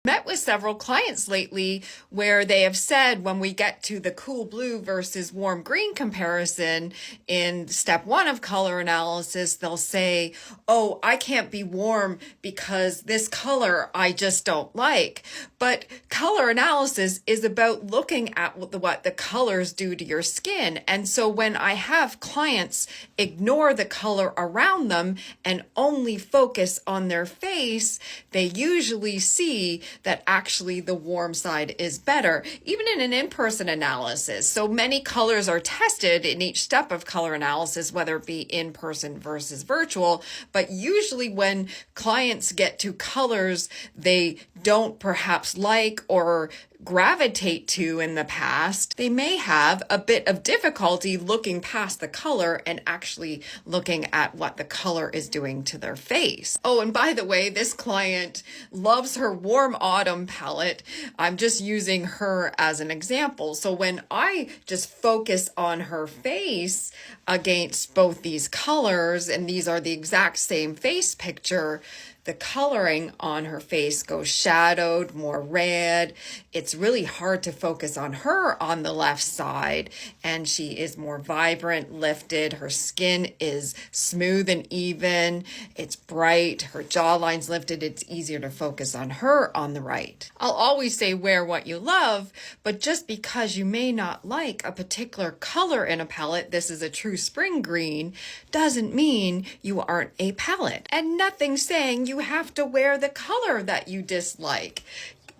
Met with several clients lately where they have said when we get to the cool blue versus warm green comparison in step 1 of color analysis, they'll say, oh, I can't be warm because this color I just don't like. But color analysis is about looking at what the colors do to your skin. And so when I have clients ignore the color around them and only focus on their face, they usually see that actually the warm side is better, even in an in-person analysis. So many colors are tested in each step of color analysis, whether it be in-person versus virtual. But usually when clients get to colors they don't perhaps like or gravitate to in the past, they may have a bit of difficulty looking past the color and actually looking at what the color is doing to their face. Oh, and by the way, this client loves her warm autumn palette. I'm just using her as an example. So when I just focus on her face against both these colors, and these are the exact same face picture, the coloring on her face goes shadowed, more red. It's really hard to focus on her on the left side, and she is more vibrant, lifted. Her skin is smooth and even. It's bright. Her jawline's lifted. It's easier to focus on her on the right. I'll always say wear what you love, but just because you may not like a particular color in a palette, this is a true spring green, doesn't mean you aren't a palette. And nothing's saying you have to wear the color that you dislike.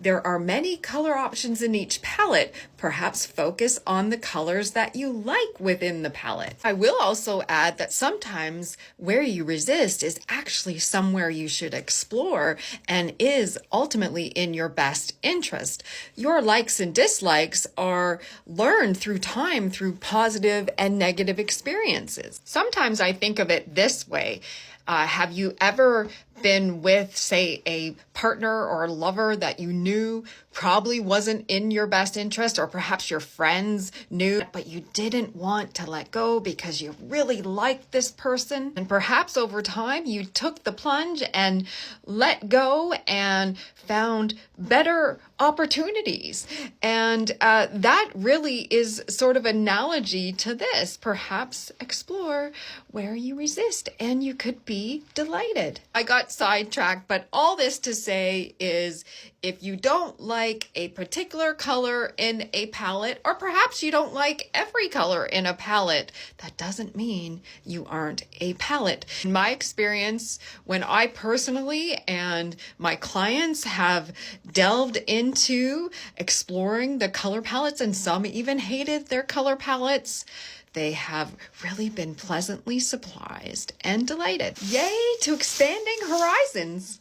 There are many color options in each palette. Perhaps focus on the colors that you like within the palette. I will also add that sometimes where you resist is actually somewhere you should explore and is ultimately in your best interest. Your likes and dislikes are learned through time, through positive and negative experiences. Sometimes I think of it this way. Have you ever been with, say, a partner or a lover that you knew probably wasn't in your best interest, or perhaps your friends knew, but you didn't want to let go because you really liked this person? And perhaps over time you took the plunge and let go and found better opportunities. And that really is sort of analogy to this. Perhaps explore where you resist and you could be delighted. I got sidetracked, but all this to say is if you don't like a particular color in a palette, or perhaps you don't like every color in a palette, that doesn't mean you aren't a palette. In my experience, when I personally and my clients have delved into exploring the color palettes, and some even hated their color palettes, they have really been pleasantly surprised and delighted. Yay to expanding horizons!